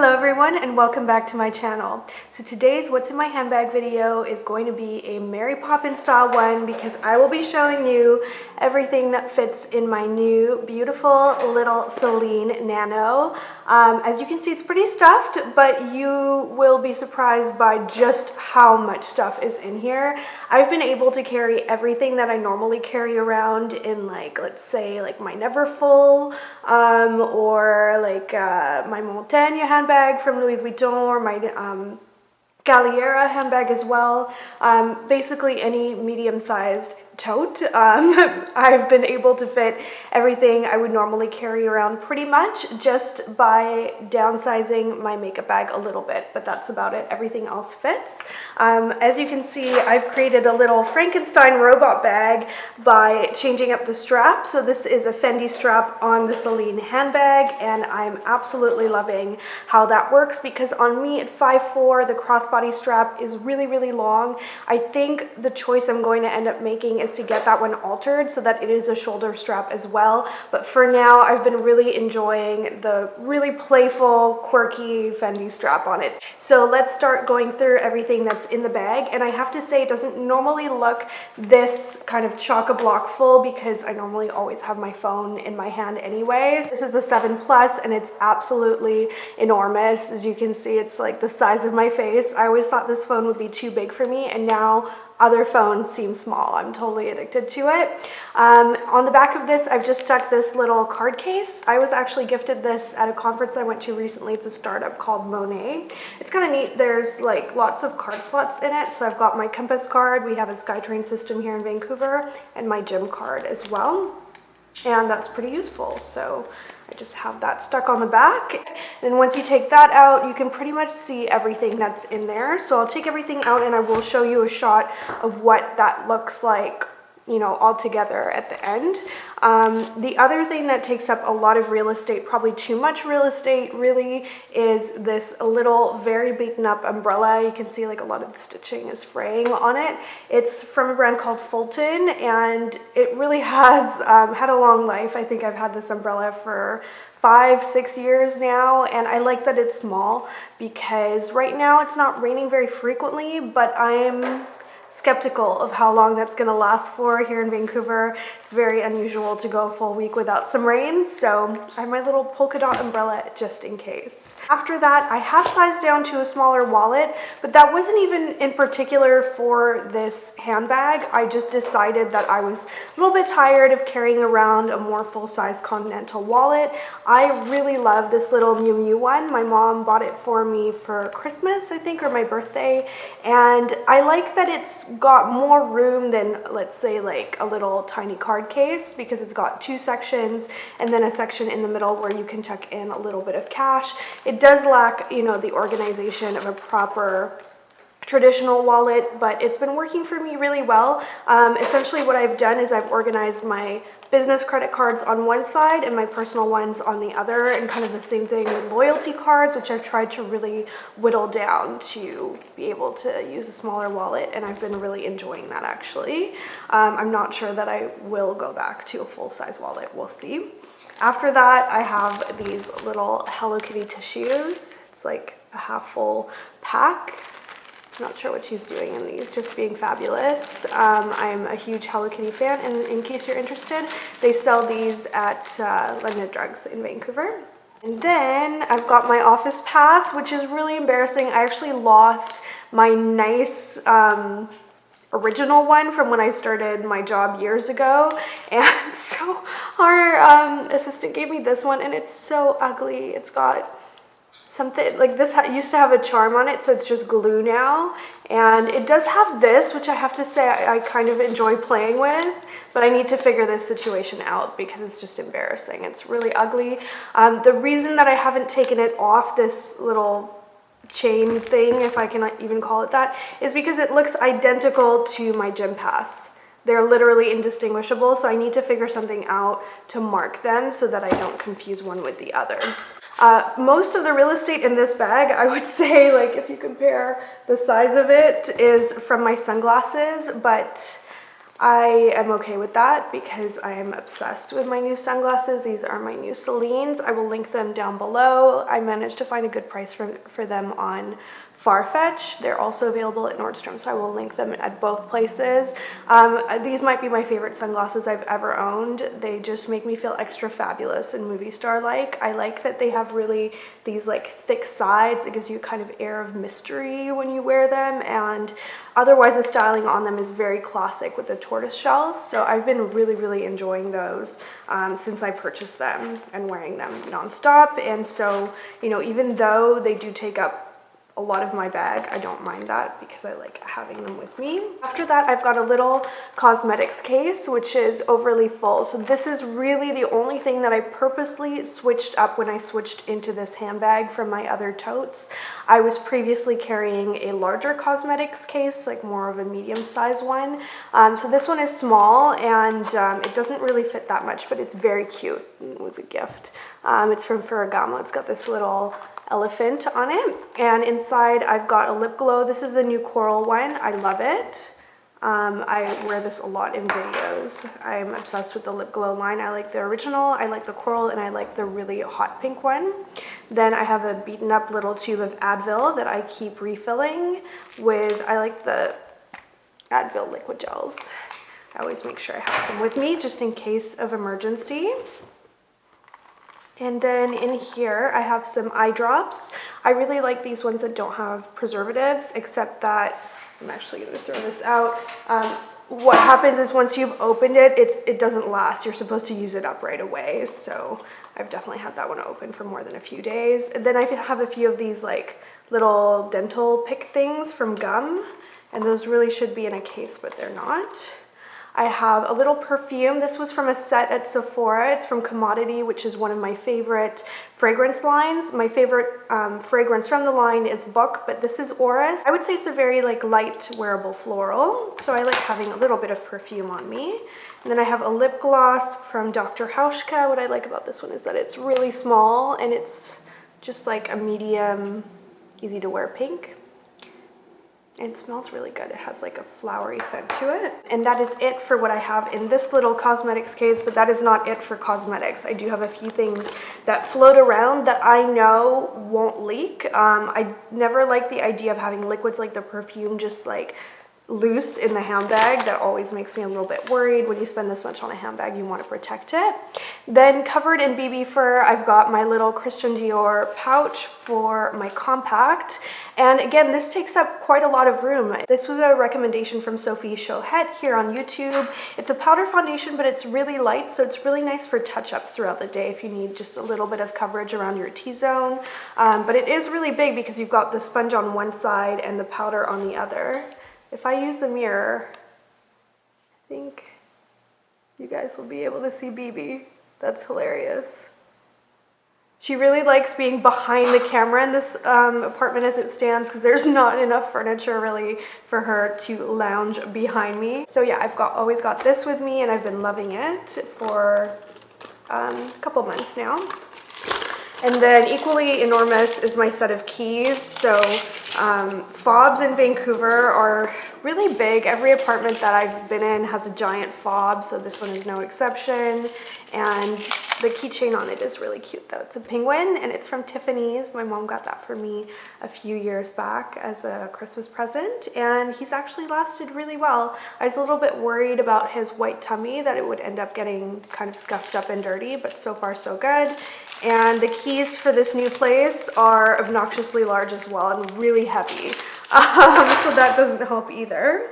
Hello everyone and welcome back to my channel. So today's What's in My Handbag video is going to be a Mary Poppins style one because I will be showing you everything that fits in my new beautiful little Celine Nano. As you can see, it's pretty stuffed, but you will be surprised by just how much stuff is in here. I've been able to carry everything that I normally carry around in, like, let's say like my Neverfull or like my Montagne handbag from Louis Vuitton, or my Galliera handbag as well. Basically any medium-sized tote. I've been able to fit everything I would normally carry around pretty much just by downsizing my makeup bag a little bit, but that's about it. Everything else fits. As you can see, I've created a little Frankenstein robot bag by changing up the strap. So this is a Fendi strap on the Celine handbag, and I'm absolutely loving how that works because on me at 5'4", the crossbody strap is really, really long. I think the choice I'm going to end up making is to get that one altered so that it is a shoulder strap as well. But for now, I've been really enjoying the really playful, quirky Fendi strap on it. So let's start going through everything that's in the bag. And I have to say, it doesn't normally look this kind of chock-a-block full because I normally always have my phone in my hand anyways. This is the 7 Plus and it's absolutely enormous. As you can see, it's like the size of my face. I always thought this phone would be too big for me, and now other phones seem small. I'm totally addicted to it. On the back of this, I've just stuck this little card case. I was actually gifted this at a conference I went to recently. It's a startup called Monet. It's kind of neat. There's like lots of card slots in it. So I've got my Compass card. We have a SkyTrain system here in Vancouver, and my gym card as well. And that's pretty useful. So I just have that stuck on the back. And once you take that out, you can pretty much see everything that's in there. So I'll take everything out and I will show you a shot of what that looks like, you know, all together at the end. The other thing that takes up a lot of real estate, probably too much real estate really, is this little very beaten up umbrella. You can see like a lot of the stitching is fraying on it. It's from a brand called Fulton, and it really has had a long life. I think I've had this umbrella for 5-6 years now, and I like that it's small because right now it's not raining very frequently, but I'm skeptical of how long that's going to last for here in Vancouver. It's very unusual to go a full week without some rain, so I have my little polka dot umbrella just in case. After that, I have sized down to a smaller wallet, but that wasn't even in particular for this handbag. I just decided that I was a little bit tired of carrying around a more full-size Continental wallet. I really love this little Miu Miu one. My mom bought it for me for Christmas, I think, or my birthday, and I like that it's got more room than, let's say, like a little tiny card case, because it's got 2 sections and then a section in the middle where you can tuck in a little bit of cash. It does lack, you know, the organization of a proper traditional wallet, but it's been working for me really well. Essentially what I've done is I've organized my business credit cards on one side and my personal ones on the other, and kind of the same thing with loyalty cards, which I've tried to really whittle down to be able to use a smaller wallet, and I've been really enjoying that actually. I'm not sure that I will go back to a full-size wallet, we'll see. After that, I have these little Hello Kitty tissues. It's like a half full pack. Not sure what she's doing in these, just being fabulous. I'm a huge Hello Kitty fan, and in case you're interested, they sell these at London Drugs in Vancouver. And then I've got my office pass, which is really embarrassing. I actually lost my nice original one from when I started my job years ago, and so our assistant gave me this one, and it's so ugly. It's got something like this used to have a charm on it, so it's just glue now. And it does have this, which I have to say I kind of enjoy playing with, but I need to figure this situation out because it's just embarrassing. It's really ugly. The reason that I haven't taken it off this little chain thing, if I can even call it that, is because it looks identical to my gym pass. They're literally indistinguishable, so I need to figure something out to mark them so that I don't confuse one with the other. Most of the real estate in this bag, I would say, like if you compare the size of it, is from my sunglasses, but I am okay with that because I am obsessed with my new sunglasses. These are my new Celine's. I will link them down below. I managed to find a good price for them on Farfetch. They're also available at Nordstrom, so I will link them at both places. These might be my favorite sunglasses I've ever owned. They just make me feel extra fabulous and movie star-like. I like that they have really these like thick sides. It gives you a kind of air of mystery when you wear them, and otherwise the styling on them is very classic with the tortoise shells. So I've been really enjoying those since I purchased them and wearing them nonstop. And so, you know, even though they do take up a lot of my bag, I don't mind that because I like having them with me. After that, I've got a little cosmetics case, which is overly full. So this is really the only thing that I purposely switched up when I switched into this handbag from my other totes. I was previously carrying a larger cosmetics case, like more of a medium-sized one. So this one is small, and it doesn't really fit that much, but it's very cute. It was a gift. It's from Ferragamo. It's got this little elephant on it, and inside I've got a lip glow. This is a new coral one. I love it. I wear this a lot in videos. I'm obsessed with the lip glow line. I like the original, I like the coral, and I like the really hot pink one. Then I have a beaten up little tube of Advil that I keep refilling with. I like the Advil liquid gels. I always make sure I have some with me just in case of emergency. And then in here, I have some eye drops. I really like these ones that don't have preservatives, except that, I'm actually gonna throw this out. What happens is once you've opened it, it doesn't last. You're supposed to use it up right away. So I've definitely had that one open for more than a few days. And then I have a few of these like little dental pick things from Gum, and those really should be in a case, but they're not. I have a little perfume. This was from a set at Sephora. It's from Commodity, which is one of my favorite fragrance lines. My favorite fragrance from the line is Book, but this is Orris. I would say it's a very like light wearable floral, so I like having a little bit of perfume on me. And then I have a lip gloss from Dr Hauschka. What I like about this one is that it's really small and it's just like a medium, easy to wear pink. It smells really good. It has like a flowery scent to it. And that is it for what I have in this little cosmetics case, but that is not it for cosmetics. I do have a few things that float around that I know won't leak. I never like the idea of having liquids like the perfume just like loose in the handbag. That always makes me a little bit worried. When you spend this much on a handbag, you want to protect it. Then covered in BB fur, I've got my little Christian Dior pouch for my compact. And again, this takes up quite a lot of room. This was a recommendation from Sophie Chohet here on YouTube. It's a powder foundation, but it's really light, so it's really nice for touch-ups throughout the day if you need just a little bit of coverage around your T-zone. But it is really big because you've got the sponge on one side and the powder on the other. If I use the mirror, I think you guys will be able to see BB. That's hilarious. She really likes being behind the camera in this apartment as it stands because there's not enough furniture really for her to lounge behind me. So yeah, I've always got this with me and I've been loving it for a couple months now. And then equally enormous is my set of keys. So fobs in Vancouver are really big. Every apartment that I've been in has a giant fob, so this one is no exception. And the keychain on it is really cute though. It's a penguin and it's from Tiffany's. My mom got that for me a few years back as a Christmas present, and he's actually lasted really well. I was a little bit worried about his white tummy, that it would end up getting kind of scuffed up and dirty, but so far so good. And the keys for this new place are obnoxiously large as well and really heavy. So that doesn't help either.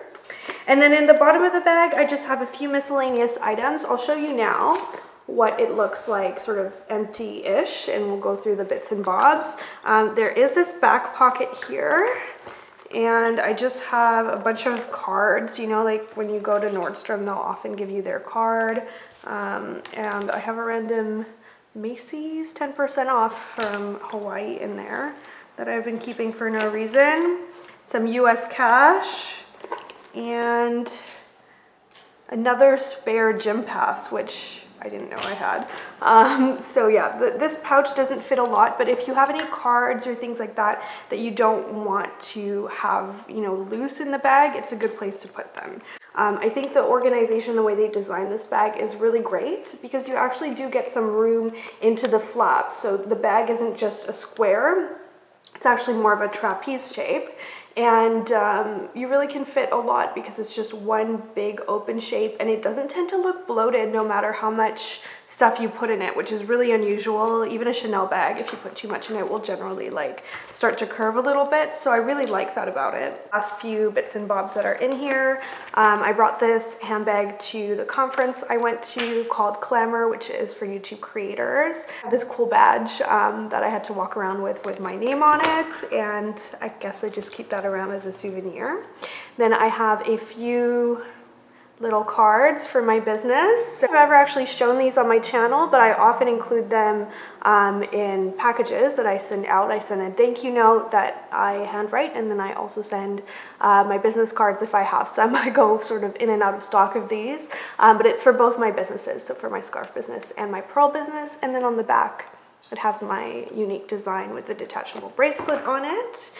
And then in the bottom of the bag, I just have a few miscellaneous items. I'll show you now what it looks like sort of empty-ish, and we'll go through the bits and bobs. There is this back pocket here, and I just have a bunch of cards. You know, like when you go to Nordstrom, they'll often give you their card. And I have a random Macy's 10% off from Hawaii in there that I've been keeping for no reason. Some US cash and another spare gym pass, which I didn't know I had. So yeah, this pouch doesn't fit a lot, but if you have any cards or things like that that you don't want to have, you know, loose in the bag, it's a good place to put them. I think the organization, the way they designed this bag is really great because you actually do get some room into the flaps. So the bag isn't just a square, it's actually more of a trapeze shape. And you really can fit a lot because it's just one big open shape, and it doesn't tend to look bloated no matter how much stuff you put in it, which is really unusual. Even a Chanel bag, if you put too much in it, will generally like start to curve a little bit. So I really like that about it. Last few bits and bobs that are in here. I brought this handbag to the conference I went to called Glamour, which is for YouTube creators. I have this cool badge that I had to walk around with my name on it, and I guess I just keep that around as a souvenir. Then I have a few little cards for my business. So I've never actually shown these on my channel, but I often include them in packages that I send out. I send a thank you note that I handwrite, and then I also send my business cards if I have some. I go sort of in and out of stock of these, but it's for both my businesses, so for my scarf business and my pearl business. And then on the back, it has my unique design with the detachable bracelet on it.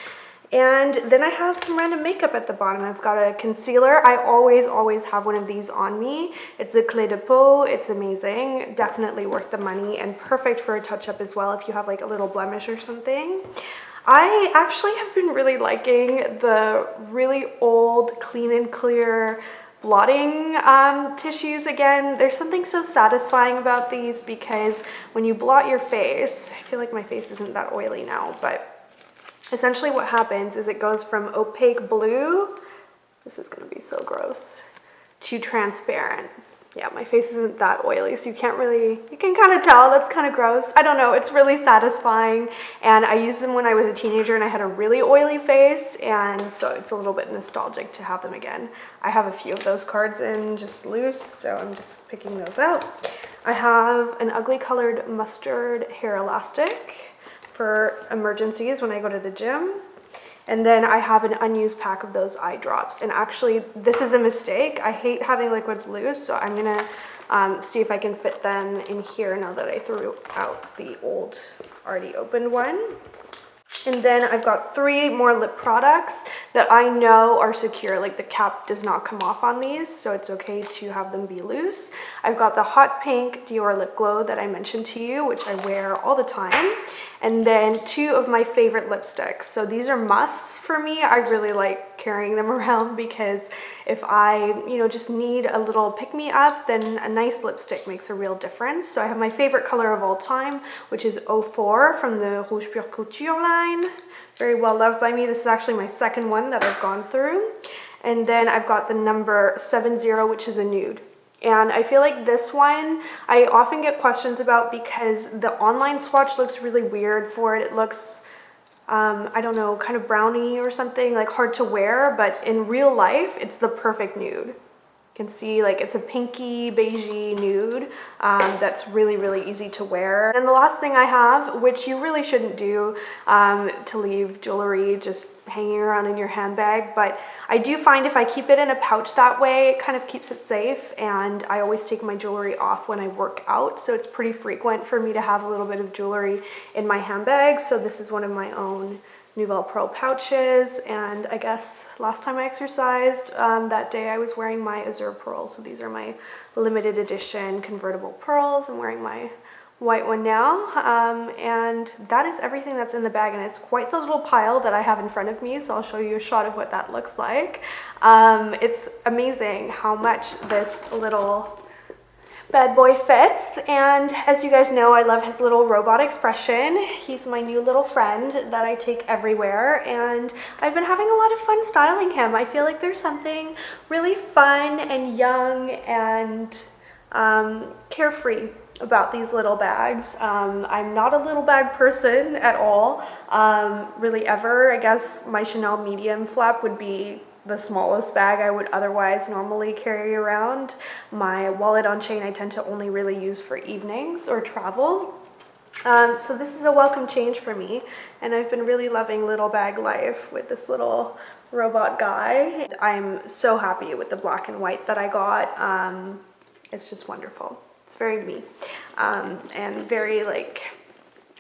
And then I have some random makeup at the bottom. I've got a concealer. I always have one of these on me. It's the Clé de Peau. It's amazing. Definitely worth the money and perfect for a touch-up as well if you have like a little blemish or something. I actually have been really liking the really old Clean and Clear blotting tissues again. There's something so satisfying about these because when you blot your face, I feel like my face isn't that oily now, but essentially what happens is it goes from opaque blue, this is going to be so gross, to transparent. Yeah, my face isn't that oily, so you can kind of tell. That's kind of gross. I don't know, it's really satisfying, and I used them when I was a teenager and I had a really oily face, and so it's a little bit nostalgic to have them again. I have a few of those cards in just loose, so I'm just picking those out. I have an ugly colored mustard hair elastic for emergencies when I go to the gym. And then I have an unused pack of those eye drops. And actually, this is a mistake. I hate having liquids loose, so I'm gonna see if I can fit them in here now that I threw out the old, already opened one. And then I've got 3 more lip products that I know are secure, like the cap does not come off on these, so it's okay to have them be loose. I've got the hot pink Dior lip glow that I mentioned to you, which I wear all the time. And then 2 of my favorite lipsticks. So these are musts for me. I really like carrying them around because if I, just need a little pick-me-up, then a nice lipstick makes a real difference. So I have my favorite color of all time, which is 04 from the Rouge Pure Couture line. Very well loved by me. This is actually my second one that I've gone through. And then I've got the number 70, which is a nude. And I feel like this one, I often get questions about because the online swatch looks really weird for it. It looks, I don't know, kind of brownie or something, like hard to wear, but in real life, it's the perfect nude. You can see like it's a pinky beigey nude that's really easy to wear. And the last thing I have, which you really shouldn't do to leave jewelry just hanging around in your handbag, but I do find if I keep it in a pouch that way, it kind of keeps it safe, and I always take my jewelry off when I work out, so it's pretty frequent for me to have a little bit of jewelry in my handbag. So this is one of my own Nouvelle Pearl pouches, and I guess last time I exercised, that day I was wearing my azure pearls. So these are my limited edition convertible pearls. I'm wearing my white one now, and that is everything that's in the bag, and it's quite the little pile that I have in front of me, so I'll show you a shot of what that looks like. It's amazing how much this little bad boy fits, and as you guys know, I love his little robot expression. He's my new little friend that I take everywhere, and I've been having a lot of fun styling him. I feel like there's something really fun and young and carefree about these little bags. I'm not a little bag person at all, really ever. I guess my Chanel medium flap would be the smallest bag I would otherwise normally carry around. My wallet on chain I tend to only really use for evenings or travel. So this is a welcome change for me, and I've been really loving little bag life with this little robot guy. I'm so happy with the black and white that I got. It's just wonderful. It's very me, and very like,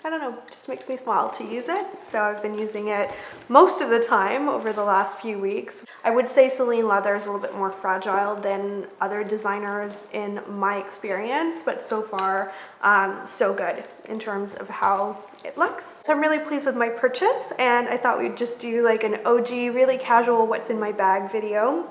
I don't know, just makes me smile to use it. So I've been using it most of the time over the last few weeks. I would say Celine leather is a little bit more fragile than other designers in my experience, but so far so good in terms of how it looks. So I'm really pleased with my purchase, and I thought we'd just do like an OG, really casual what's in my bag video.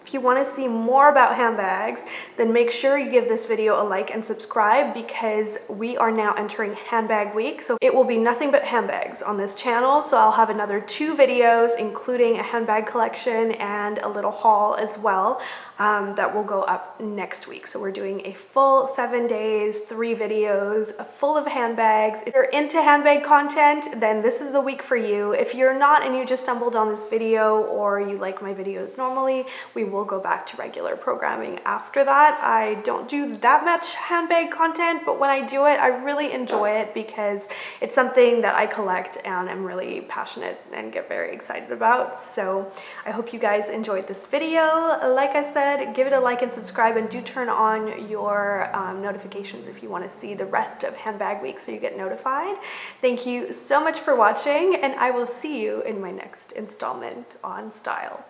If you want to see more about handbags, then make sure you give this video a like and subscribe, because we are now entering handbag week. So it will be nothing but handbags on this channel. So I'll have another 2 videos, including a handbag collection and a little haul as well, that will go up next week. So we're doing a full 7 days, 3 videos full of handbags. If you're into handbag content, then this is the week for you. If you're not and you just stumbled on this video, or you like my videos normally, we will go back to regular programming after that. I don't do that much handbag content, but when I do it, I really enjoy it because it's something that I collect and I'm really passionate and get very excited about. So I hope you guys enjoyed this video. Like I said, give it a like and subscribe, and do turn on your notifications if you want to see the rest of handbag week so you get notified. Thank you so much for watching, and I will see you in my next installment on style.